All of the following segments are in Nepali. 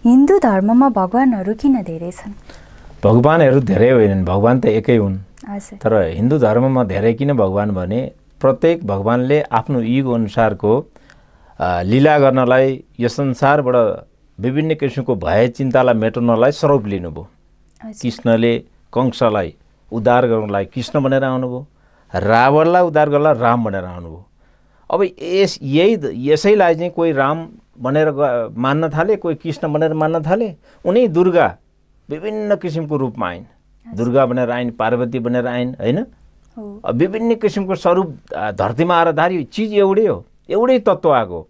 हिन्दू धर्ममा भगवानहरू किन धेरै छन्? भगवानहरू धेरै होइनन्, भगवान त एकै हुन्। हजुर। तर हिन्दू धर्ममा धेरै किन भगवान भने प्रत्येक भगवानले आफ्नो युग अनुसारको लीला गर्नलाई यो संसारबाट विभिन्न किसिमको भय चिन्तालाई मेटाउनलाई स्वरूप लिनुभयो। कृष्णले कंसलाई उद्धार गर्नलाई कृष्ण बनेर आउनुभयो, रावणलाई उद्धार गर्नलाई राम बनेर आउनुभयो। अब यसैलाई चाहिँ कोही राम बनेर मान्न थाले, कोही कृष्ण बनेर मान्न थाले। उनी दुर्गा विभिन्न किसिमको रूपमा आइन्, दुर्गा बनेर आइन्, पार्वती बनेर आइन्, होइन? विभिन्न किसिमको स्वरूप धरतीमा आएर धारी चिज एउटै हो, एउटै तत्त्व आएको,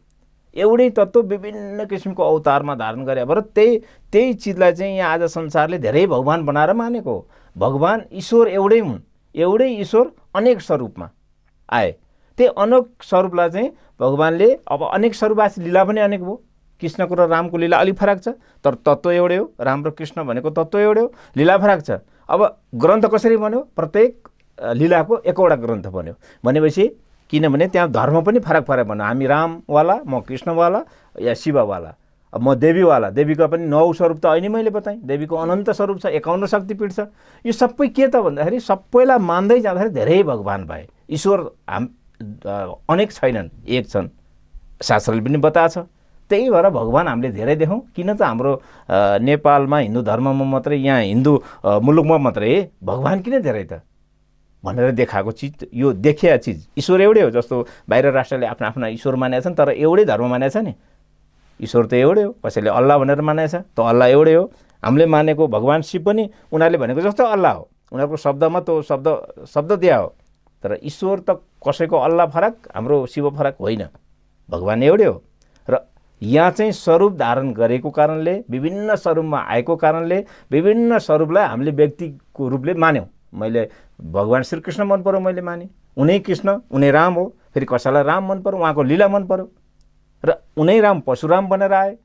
एउटै तत्त्व विभिन्न किसिमको अवतारमा धारण गरे भएर त्यही चिजलाई चाहिँ यहाँ आज संसारले धेरै भगवान बनाएर मानेको। भगवान ईश्वर एउटै हुन्, एउटै ईश्वर अनेक स्वरूपमा आए। त्यही अनेक स्वरूपलाई चाहिँ भगवानले अब अनेक स्वरूपवासी लीला पनि अनेक भयो। कृष्णको र रामको लीला अलिक फरक छ, तर तत्त्व एउटै हो। राम र कृष्ण भनेको तत्त्व एउटै हो, लीला फरक छ। अब ग्रन्थ कसरी बन्यो? प्रत्येक लीलाको एकवटा ग्रन्थ बन्यो भनेपछि, किनभने त्यहाँ धर्म पनि फरक फरक बन्यो। हामी रामवाला, म कृष्णवाला या शिववाला, अब म देवीवाला। देवीका पनि 9 स्वरूप त अहिले मैले बताएँ। देवीको अनन्त स्वरूप छ, 51 शक्तिपीठ छ। यो सबै के त भन्दाखेरि सबैलाई मान्दै जाँदाखेरि धेरै भगवान भए। ईश्वर अनेक छैनन्, एक छन्, शास्त्रले पनि बताएको छ। त्यही भएर भगवान हामीले धेरै देखौँ। किन त हाम्रो नेपालमा हिन्दू धर्ममा मात्रै, यहाँ हिन्दू मुलुकमा मात्रै भगवान किन धेरै त भनेर देखाएको चिज, यो देखिया चिज ईश्वर एउटै हो। जस्तो बाहिर राष्ट्रले आफ्ना आफ्ना ईश्वर मानेका छन्, तर एउटै धर्म मानेको छ नि। ईश्वर त एउटै हो। कसैले अल्लाह भनेर मानेको छ, त अल्लाह एउटै हो। हामीले मानेको भगवान शिव पनि उनीहरूले भनेको जस्तो अल्लाह हो, उनीहरूको शब्दमा त शब्द दिया हो। तर ईश्वर त कसैको अल्लाह फरक, हाम्रो शिव फरक होइन, भगवान एउटै हो। र यहाँ चाहिँ स्वरूप धारण गरेको कारणले, विभिन्न स्वरूपमा आएको कारणले, विभिन्न स्वरूपलाई हामीले व्यक्तिको रूपले मान्यौँ। मैले भगवान श्रीकृष्ण मन पर्यो, मैले माने। उनै कृष्ण, उनै राम हो। फेरि कसैलाई राम मन पर्यो, उहाँको लीला मन पर्यो, र उनै राम परशुराम बनेर आए।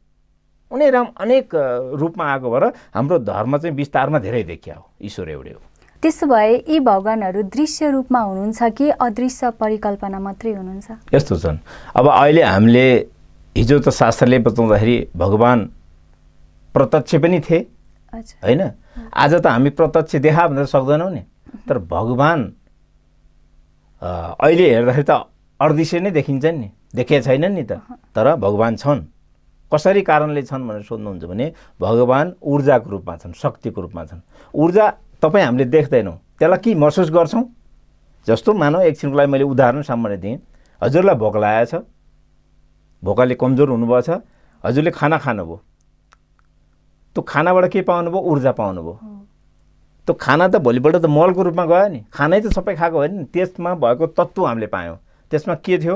उनै राम अनेक रूपमा आएको भएर हाम्रो धर्म चाहिँ विस्तारमा धेरै देखिया हो। ईश्वर एउटै हो। त्यसो भए यी भगवानहरू दृश्य रूपमा हुनुहुन्छ कि अदृश्य परिकल्पना मात्रै हुनुहुन्छ? यस्तो छन्। अब अहिले हामीले हिजो त शास्त्रले बताउँदाखेरि भगवान प्रत्यक्ष पनि थिए, होइन? आज त हामी प्रत्यक्ष देखा भनेर सक्दैनौँ नि। तर भगवान अहिले हेर्दाखेरि त अदृश्य नै देखिन्छन् नि, देखेका छैनन् नि त। तर भगवान छन्। कसरी कारणले छन् भनेर सोध्नुहुन्छ भने, भगवान ऊर्जाको रूपमा छन्, शक्तिको रूपमा छन्। ऊर्जा तपाईँ हामीले देख्दैनौँ, त्यसलाई के महसुस गर्छौँ? जस्तो मानौ एकछिनको लागि मैले उदाहरण सामान्य दिएँ। हजुरलाई भोक लागेको छ, भोकले कमजोर हुनुभएको छ, हजुरले खाना खानुभयो। त्यो खानाबाट के पाउनुभयो? ऊर्जा पाउनुभयो। त्यो खाना त भोलिपल्ट त मलको रूपमा गयो नि, खानै त सबै खाएको होइन नि। त्यसमा भएको तत्त्व हामीले पायौँ। त्यसमा के थियो?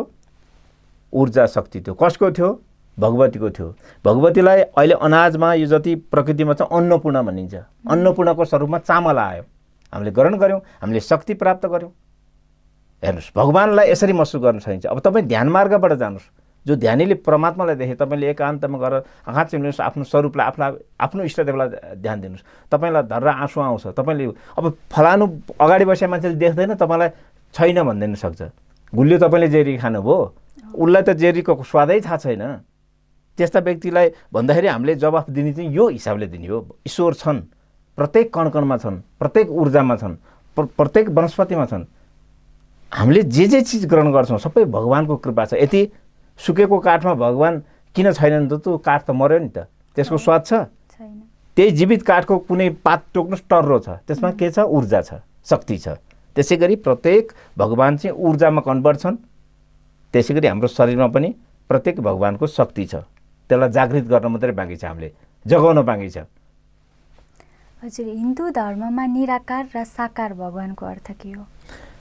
ऊर्जा शक्ति थियो। कसको थियो? भगवतीको थियो। भगवतीलाई अहिले अनाजमा यो जति प्रकृतिमा छ अन्नपूर्ण भनिन्छ। अन्नपूर्णको स्वरूपमा चामल आयो, हामीले ग्रहण गऱ्यौँ, हामीले शक्ति प्राप्त गऱ्यौँ। हेर्नुहोस्, भगवानलाई यसरी महसुस गर्न सकिन्छ। अब तपाईँ ध्यान मार्गबाट जानुहोस्। जो ध्यानीले परमात्मालाई देखे, तपाईँले एकान्तमा गएर आँखा चिम्लिनुहोस्, आफ्नो स्वरूपलाई, आफ्नो इष्टदेवलाई ध्यान दिनुहोस्। तपाईँलाई धर्र आँसु आउँछ। तपाईँले अब फलानु अगाडि बसेको मान्छेले देख्दैन, तपाईँलाई छैन भनिदिनु सक्छ। गुलियो तपाईँले जेरी खानुभयो, उसलाई त जेरीको स्वादै थाहा छैन। त्यस्ता व्यक्तिलाई भन्दाखेरि हामीले जवाफ दिने चाहिँ यो हिसाबले दिने हो। ईश्वर छन्, प्रत्येक कणकणमा छन्, प्रत्येक ऊर्जामा छन्, प्रत्येक वनस्पतिमा छन्। हामीले जे चिज ग्रहण गर्छौँ सबै भगवानको कृपा छ। यति सुकेको काठमा भगवान किन छैनन् त? त्यो काठ त मर्यो नि त, त्यसको स्वाद छ? त्यही जीवित काठको कुनै पात टोक्नुहोस्, टर्रो छ, त्यसमा के छ? ऊर्जा छ, शक्ति छ। त्यसै गरी प्रत्येक भगवान चाहिँ ऊर्जामा कन्भर्ट छन्। त्यसै गरी हाम्रो शरीरमा पनि प्रत्येक भगवानको शक्ति छ। त्यसलाई जागृत गर्न मात्रै बाँकी छ, हामीले जगाउन बाँकी छ। हजुर, हिन्दू धर्ममा निराकार र साकार भगवानको अर्थ के हो?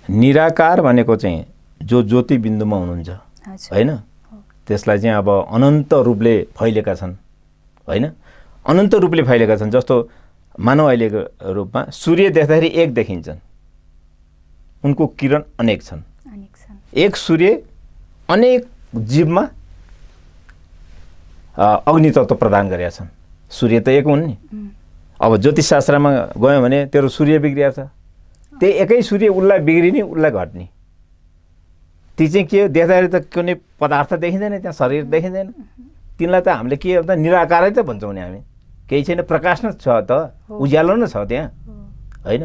निराकार भनेको चाहिँ जो ज्योति बिन्दुमा हुनुहुन्छ, होइन? त्यसलाई चाहिँ अब अनन्त रूपले फैलेका छन्, होइन? अनन्त रूपले फैलेका छन्। जस्तो मानव अहिलेको रूपमा सूर्य देख्दाखेरि एक देखिन्छन्, उनको किरण अनेक छन्। एक सूर्य अनेक जीवमा अग्नि तत्त्व प्रदान गरेका छन्। सूर्य त एक हुन् नि। अब ज्योतिषशास्त्रमा गयौँ भने तेरो सूर्य बिग्रिया छ, त्यही एकै सूर्य उसलाई बिग्रिने, उसलाई घट्ने। ती चाहिँ के देख्दाखेरि त कुनै पदार्थ देखिँदैन, त्यहाँ शरीर देखिँदैन। तिनलाई त हामीले के भन्दा निराकारै त भन्छौँ नि हामी, केही छैन, प्रकाश नै छ त, उज्यालो नै छ त्यहाँ, होइन?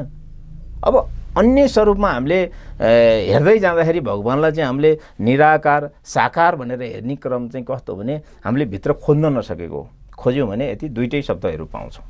अब अन्य स्वरूपमा हामीले हेर्दै जाँदाखेरि भगवान्लाई चाहिँ हामीले निराकार साकार भनेर हेर्ने क्रम चाहिँ कस्तो भने हामीले भित्र खोज्न नसकेको, खोज्यौँ भने यति दुईटै शब्दहरू पाउँछौँ।